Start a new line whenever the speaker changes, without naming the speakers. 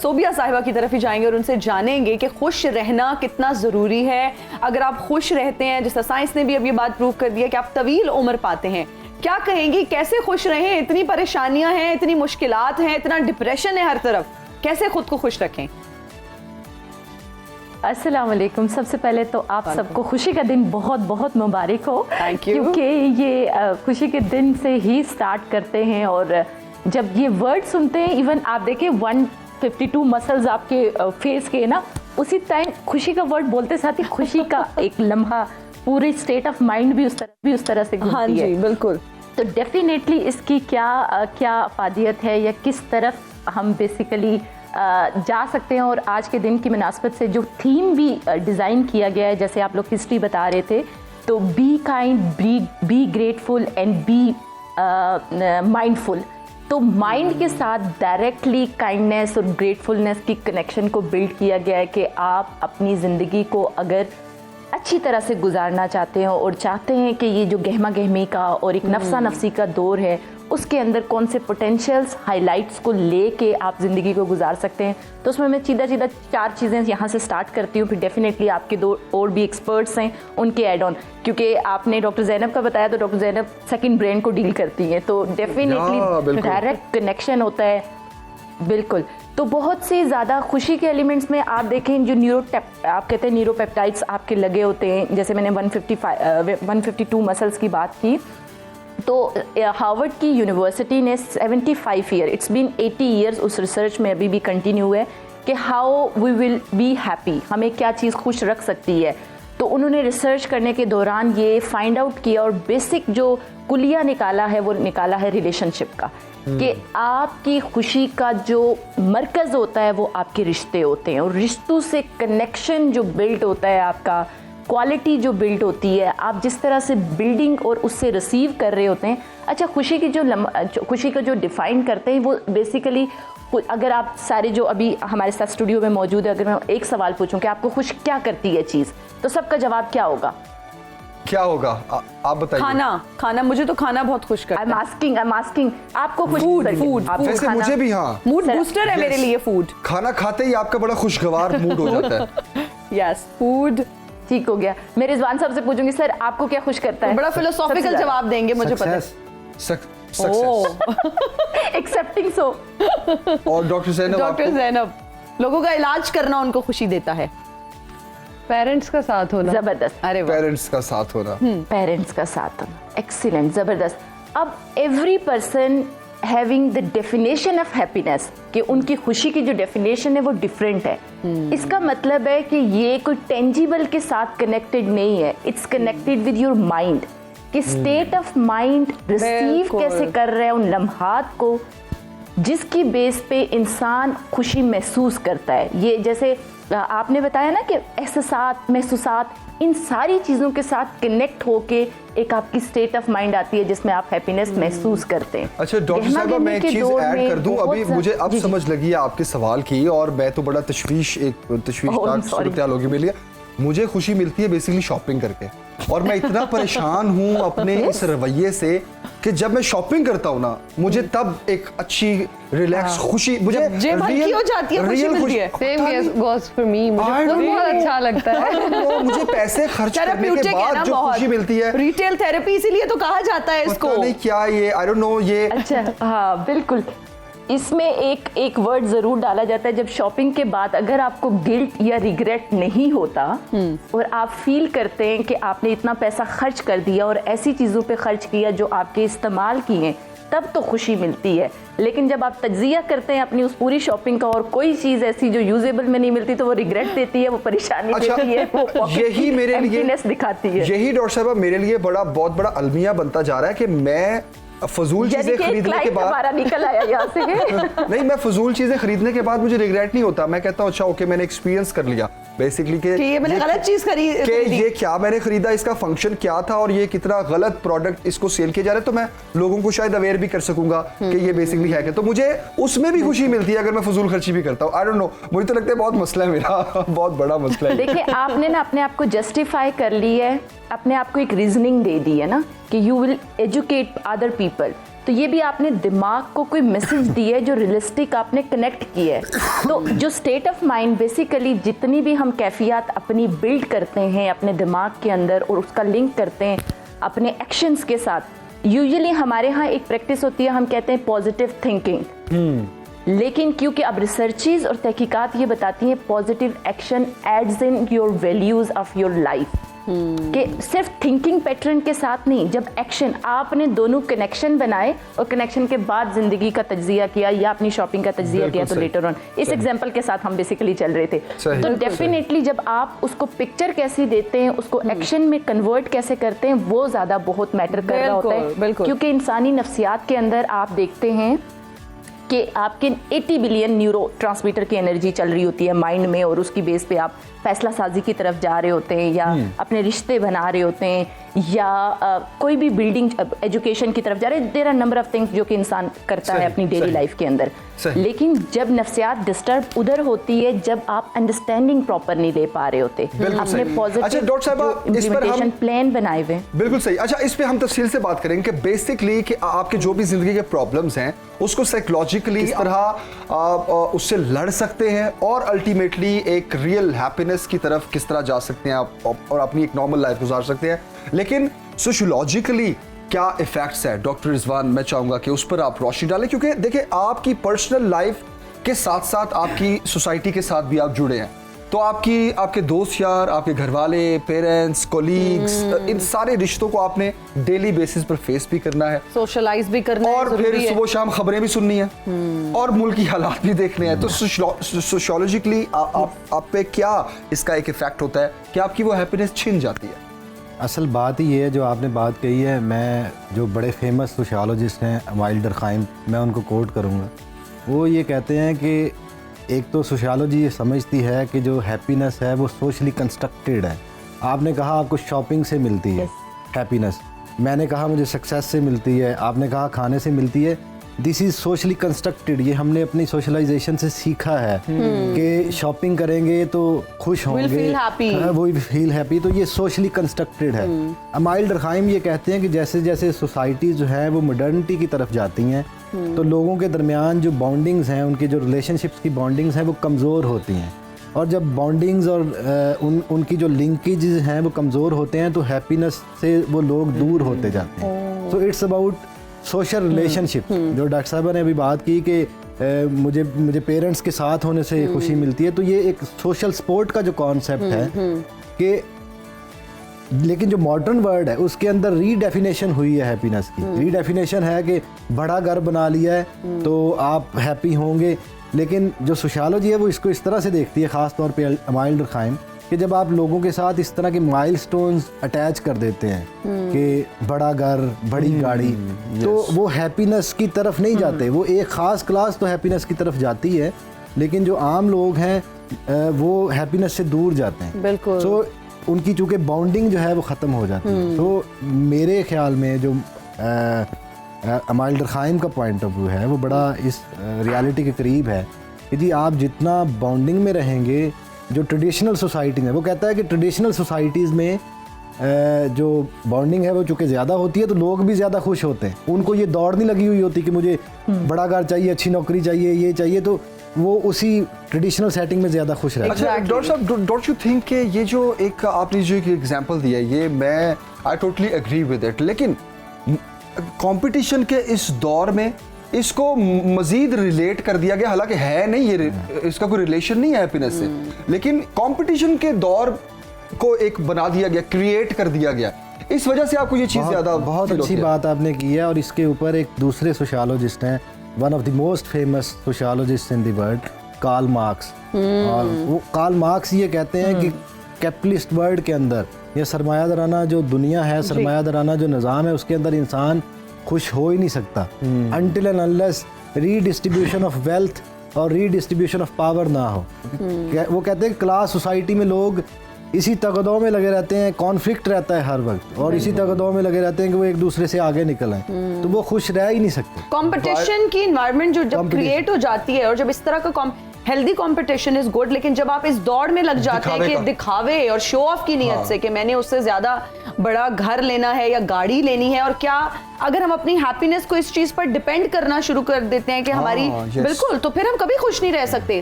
सोबिया साहिबा की तरफ ही जाएंगे और उनसे जानेंगे कि खुश रहना कितना ज़रूरी है। अगर आप खुश रहते हैं, जैसा साइंस ने भी अब ये बात प्रूव कर दिया कि आप तवील उम्र पाते हैं, क्या कहेंगी, कैसे खुश रहें? इतनी परेशानियां हैं, इतनी मुश्किलात हैं, इतना डिप्रेशन है हर तरफ, कैसे खुद को खुश रखें?
अस्सलाम वालेकुम। सबसे पहले तो आप सबको खुशी का दिन बहुत बहुत मुबारक हो।
Thank you.
क्योंकि ये खुशी के दिन से ही स्टार्ट करते हैं और जब ये वर्ड सुनते हैं, इवन आप देखें 152 मसल्स आपके फेस के ना, उसी टाइम खुशी का वर्ड बोलते साथ ही खुशी का एक लम्हा, पूरी स्टेट ऑफ माइंड भी उस तरह से घूमती है।
हाँ जी, बिल्कुल।
तो डेफिनेटली इसकी क्या अफादियत है या किस तरफ हम बेसिकली जा सकते हैं। और आज के दिन की मुनासबत से जो थीम भी डिज़ाइन किया गया है, जैसे आप लोग हिस्ट्री बता रहे थे, तो be kind, be grateful and be mindful. तो माइंड के साथ डायरेक्टली काइंडनेस और ग्रेटफुलनेस की कनेक्शन को बिल्ड किया गया है कि आप अपनी ज़िंदगी को अगर अच्छी तरह से गुजारना चाहते हैं और चाहते हैं कि ये जो गहमा गहमी का और एक नफसा नफसी का दौर है, उसके अंदर कौन से पोटेंशियल्स, हाइलाइट्स को लेके आप ज़िंदगी को गुजार सकते हैं, तो उसमें मैं सीधा 4 चीज़ें यहाँ से स्टार्ट करती हूँ। फिर डेफिनेटली आपके 2 और भी एक्सपर्ट्स हैं, उनके एड ऑन, क्योंकि आपने डॉक्टर ज़ैनब का बताया तो डॉक्टर ज़ैनब सेकंड ब्रेन को डील करती हैं, तो डेफिनेटली डायरेक्ट कनेक्शन होता है। बिल्कुल। तो बहुत से ज़्यादा खुशी के एलिमेंट्स में आप देखें जो आप कहते हैं न्यूरोपेप्टाइड्स आपके लगे होते हैं, जैसे मैंने 152 मसल्स की बात की, तो हार्वर्ड की यूनिवर्सिटी ने 75 ईयर, इट्स बीन 80 ईयर्स, उस रिसर्च में अभी भी कंटिन्यू है कि how we will be happy, हमें क्या चीज़ खुश रख सकती है। तो उन्होंने रिसर्च करने के दौरान ये फाइंड आउट किया और बेसिक जो कुलिया निकाला है वो निकाला है रिलेशनशिप का, कि आपकी खुशी का जो मरकज़ होता है वो आपके रिश्ते होते हैं, और रिश्तों से कनेक्शन जो बिल्ड होता है, आपका क्वालिटी जो बिल्ड होती है, आप जिस तरह से बिल्डिंग और उससे रिसीव कर रहे होते हैं। अच्छा, खुशी का जो डिफ़ाइन करते हैं वो बेसिकली, अगर आप सारे जो अभी हमारे साथ स्टूडियो में मौजूद है, अगर मैं एक सवाल पूछूं कि आपको खुश क्या करती है चीज़, तो सबका जवाब क्या होगा?
आप बताइए।
खाना मुझे तो खाना बहुत खुश करता है।
I'm asking आपको खुश
फूड
वैसे मुझे भी, हाँ,
मूड बूस्टर है मेरे लिए फूड।
खाना खाते ही आपका बड़ा खुशगवार मूड हो जाता है।
यस, फूड
ठीक हो गया। मैं रिजवान साहब से पूछूंगी, सर आपको क्या खुश करता है?
बड़ा फिलोसॉफिकल जवाब देंगे, मुझे पता है।
एक्सेप्टिंग सो।
और डॉक्टर ज़ैनब,
लोगों का इलाज करना उनको खुशी देता है।
पेरेंट्स का साथ होना।
जबरदस्त।
अरे वाह,
पेरेंट्स का साथ होना।
पेरेंट्स का साथ होना, एक्सीलेंट, जबरदस्त। अब every person having the definition of happiness, कि उनकी खुशी की जो डेफिनेशन है वो डिफरेंट है। इसका मतलब है कि ये कोई टेंजिबल के साथ कनेक्टेड नहीं है, it's connected with your mind, कि स्टेट ऑफ माइंड रिसीव कैसे कर रहे हैं उन लम्हात को, जिसकी बेस पे इंसान खुशी महसूस करता है। ये जैसे आपने बताया ना कि एहसासात, महसूसात, इन सारी चीज़ों के साथ कनेक्ट होके एक आपकी स्टेट ऑफ माइंड आती है जिसमें आप हैप्पीनेस महसूस करते हैं।
अच्छा डॉक्टर साहब, मैं एक चीज़ ऐड कर दूं, अभी मुझे अब समझ लगी है आपके सवाल की, और मैं तो बड़ा तशवीशनाक सूरत हाल होगी मेरे लिए। मुझे खुशी मिलती है बेसिकली शॉपिंग करके, और मैं इतना परेशान हूँ अपने इस रवैये से कि जब मैं शॉपिंग करता हूँ ना, मुझे तब एक अच्छी रिलैक्स खुशी, मुझे
जेब हल्की हो जाती है, खुशी मिलती है।
सेम गोज़ फॉर मी, मुझे बहुत अच्छा लगता है।
मुझे पैसे खर्च करने के बाद जो खुशी मिलती है,
रिटेल थेरेपी इसीलिए तो कहा जाता है इसको।
नहीं क्या ये, आई डोंट नो ये।
अच्छा, हाँ बिल्कुल। इसमें एक वर्ड ज़रूर डाला जाता है, जब शॉपिंग के बाद अगर आपको गिल्ट या रिग्रेट नहीं होता और आप फील करते हैं कि आपने इतना पैसा खर्च कर दिया और ऐसी चीज़ों पे खर्च किया जो आपके इस्तेमाल की हैं, तब तो खुशी मिलती है। लेकिन जब आप तज्जिया करते हैं अपनी उस पूरी शॉपिंग का और कोई चीज़ ऐसी जो यूजेबल में नहीं मिलती, तो वो रिग्रेट देती है, वो परेशानी देती है, वो
यही मेरे लिए
दिखाती है।
यही डॉक्टर साहब मेरे लिए बहुत बड़ा अलमिया बनता जा रहा है कि मैं फजूल चीजें खरीदने के बाद
निकल आया यहाँ से।
नहीं, मैं फजूल चीजें खरीदने के बाद मुझे रिग्रेट नहीं होता। मैं कहता हूँ अच्छा ओके, मैंने एक्सपीरियंस कर लिया बेसिकली कि
ये मैंने गलत चीज खरीदी,
ये क्या मैंने खरीदा, इसका फंक्शन क्या था और ये कितना गलत प्रोडक्ट इसको सेल किया जा रहा है, तो मैं लोगों को शायद अवेयर भी कर सकूंगा कि ये बेसिकली है कि, तो मुझे उसमें भी खुशी मिलती है अगर मैं फजूल खर्ची भी करता हूँ। आई डोंट नो, मुझे तो लगता है बहुत मसला है मेरा, बहुत बड़ा मसला है।
देखिए, आपने ना अपने आप को जस्टिफाई कर ली है, अपने आप को एक रीजनिंग दे दी है ना कि you will educate other people. तो ये भी आपने दिमाग को कोई मैसेज दिया है जो रियलिस्टिक आपने कनेक्ट किया है। तो जो स्टेट ऑफ माइंड बेसिकली जितनी भी हम कैफियत अपनी बिल्ड करते हैं अपने दिमाग के अंदर और उसका लिंक करते हैं अपने एक्शंस के साथ, यूजुअली हमारे यहाँ एक प्रैक्टिस होती है, हम कहते हैं पॉजिटिव थिंकिंग। लेकिन क्योंकि अब रिसर्चेस और तहकीकात ये बताती हैं positive action adds in your values of your life, कि सिर्फ थिंकिंग पैटर्न के साथ नहीं, जब एक्शन आपने दोनों कनेक्शन बनाए और कनेक्शन के बाद जिंदगी का तज्जिया किया या अपनी शॉपिंग का तज्जिया किया, तो लेटर ऑन इस एग्जांपल के साथ हम बेसिकली चल रहे थे। तो डेफिनेटली जब आप उसको पिक्चर कैसी देते हैं, उसको एक्शन में कन्वर्ट कैसे करते हैं, वो ज्यादा बहुत मैटर कर रहा होता है। क्योंकि इंसानी नफ्सियात के अंदर आप देखते हैं कि आपके 80 बिलियन न्यूरो ट्रांसमीटर की एनर्जी चल रही होती है माइंड में, और उसकी बेस पे आप फैसला साजी की तरफ जा रहे होते हैं या अपने रिश्ते बना रहे होते हैं या कोई भी बिल्डिंग एजुकेशन की तरफ जा रहे हैं। There are number of things जो कि इंसान करता है अपनी डेली लाइफ के अंदर। लेकिन जब नफ्सियात डिस्टर्ब उधर होती है जब आप अंडरस्टैंडिंग प्रॉपर नहीं ले पा रहे होते अपने पॉजिटिव इम्प्लीमेंटेशन प्लान बनाए हुए।
बिल्कुल सही। अच्छा, इस पे हम तफसील से बात करेंगे कि बेसिकली कि आपके जो भी जिंदगी के प्रॉब्लम्स हैं उसको साइकोलॉजिकली किस तरह उससे लड़ सकते हैं और अल्टीमेटली एक रियल हैप्पीनेस की तरफ किस तरह जा सकते हैं आप और अपनी एक नॉर्मल लाइफ गुजार सकते हैं। लेकिन सोशियोलॉजिकली क्या इफेक्ट्स है, डॉक्टर रिजवान मैं चाहूंगा कि उस पर आप रोशनी डालें, क्योंकि देखिए आपकी पर्सनल लाइफ के साथ साथ आपकी सोसाइटी के साथ भी आप जुड़े हैं, तो आपके दोस्त यार, आपके घर वाले, पेरेंट्स, कोलीग्स, इन सारे रिश्तों को आपने डेली बेसिस पर फेस भी करना है,
सोशलाइज भी करना है,
और फिर सुबह शाम खबरें भी सुननी है और मुल्क की हालात भी देखने हैं। तो सोशियोलॉजिकली आप पे क्या इसका एक इफेक्ट होता है कि आपकी वो हैप्पीनेस छिन जाती है?
असल बात ही ये है जो आपने बात कही है, मैं जो बड़े फेमस सोशियोलॉजिस्ट हैं वाइल्ड डरखाइम, मैं उनको कोट करूँगा। वो ये कहते हैं कि एक तो सोशियोलॉजी ये समझती है कि जो हैप्पीनेस है वो सोशली कंस्ट्रक्टेड है। आपने कहा आपको शॉपिंग से मिलती है हैप्पीनेस, मैंने कहा मुझे सक्सेस से मिलती है, आपने कहा खाने से मिलती है। This is socially constructed. ये हमने अपनी सोशलाइजेशन से सीखा है कि शॉपिंग करेंगे तो खुश होंगे, वो फील हैप्पी, तो ये सोशली कंस्ट्रक्टेड है। अमाइल डरखाइम ये कहते हैं कि जैसे जैसे सोसाइटी जो है वो मॉडर्निटी की तरफ जाती हैं तो लोगों के दरमियान जो बॉन्डिंग्स हैं, उनके जो रिलेशनशिप्स की बॉन्डिंग्स हैं वो कमज़ोर होती हैं, और जब बॉन्डिंग्स और उनकी जो लिंकेजेस हैं वो कमज़ोर होते हैं तो हैप्पीनेस से वो लोग दूर होते जाते हैं। So it's about social relationship. जो डॉक्टर साहब ने अभी बात की कि मुझे पेरेंट्स के साथ होने से खुशी मिलती है, तो ये एक सोशल सपोर्ट का जो कॉन्सेप्ट है कि, लेकिन जो मॉडर्न वर्ड है उसके अंदर रीडेफिनेशन हुई है हैप्पीनेस की। रीडेफिनेशन है कि बड़ा घर बना लिया है तो आप हैप्पी होंगे, लेकिन जो सोशियोलॉजी है वो इसको इस तरह से देखती है, ख़ास तौर पे अमाइल डरखाइम, कि जब आप लोगों के साथ इस तरह के माइलस्टोन्स अटैच कर देते हैं कि बड़ा घर, बड़ी गाड़ी, तो वो हैप्पीनेस की तरफ नहीं जाते। वो एक ख़ास क्लास तो हैप्पीनेस की तरफ जाती है, लेकिन जो आम लोग हैं वो हैप्पीनेस से दूर जाते हैं।
बिल्कुल।
सो उनकी चूँकि बाउंडिंग जो है वो ख़त्म हो जाती है। तो मेरे ख्याल में जो अमाइल डरखाइम का पॉइंट ऑफ व्यू है वो बड़ा इस रियलिटी के करीब है कि जी आप जितना बाउंडिंग में रहेंगे, जो ट्रेडिशनल सोसाइटी है, वो कहता है कि ट्रेडिशनल सोसाइटीज़ में जो बॉन्डिंग है वो चूँकि ज़्यादा होती है तो लोग भी ज़्यादा खुश होते हैं, उनको ये दौड़ नहीं लगी हुई होती कि मुझे बड़ा घर चाहिए, अच्छी नौकरी चाहिए, ये चाहिए, तो वो उसी ट्रेडिशनल सेटिंग में ज़्यादा खुश रहते हैं।
अच्छा डॉक्टर साहब, डोंट यू थिंक कि ये जो एक आपने जो एक एग्जांपल दिया ये मैं I totally agree with it, लेकिन कंपटीशन के इस दौर में इसको मजीद रिलेट कर दिया गया, हालांकि है नहीं, ये इसका कोई रिलेशन नहीं है हैप्पीनेस से, लेकिन कंपटीशन के दौर को एक बना दिया गया, क्रिएट कर दिया गया। इस वजह से आपको ये चीज़ ज़्यादा
बहुत अच्छी बात आपने की है। और इसके ऊपर एक दूसरे सोशियोलॉजिस्ट हैं, one of the most famous sociologist in the world, Karl Marx. और वो कार्ल मार्क्स ये कहते हैं कि कैपिटलिस्ट वर्ल्ड के अंदर या सरमायादाराना जो दुनिया है, सरमायादाराना जो निज़ाम है, उसके अंदर इंसान खुश हो ही नहीं सकता until and unless redistribution of wealth और रीडिस्ट्रीब्यूशन ऑफ पावर ना हो। वो कहते हैं क्लास सोसाइटी में लोग इसी तगदों में लगे रहते हैं, कॉन्फ्लिक्ट रहता है हर वक्त, और इसी तगदों में लगे रहते हैं कि वो एक दूसरे से आगे निकल आए, तो वो खुश रह ही नहीं सकते।
कंपटीशन की एनवायरनमेंट जो जब क्रिएट हो जाती है और जब इस तरह का हेल्दी कंपटीशन इज गुड, लेकिन जब आप इस दौड़ में लग जाते हैं कि दिखावे और शो ऑफ की नीयत से कि मैंने उससे ज्यादा बड़ा घर लेना है या गाड़ी लेनी है, और क्या अगर हम अपनी हैप्पीनेस को इस चीज पर डिपेंड करना शुरू कर देते हैं कि हमारी बिल्कुल, तो फिर हम कभी खुश नहीं रह सकते।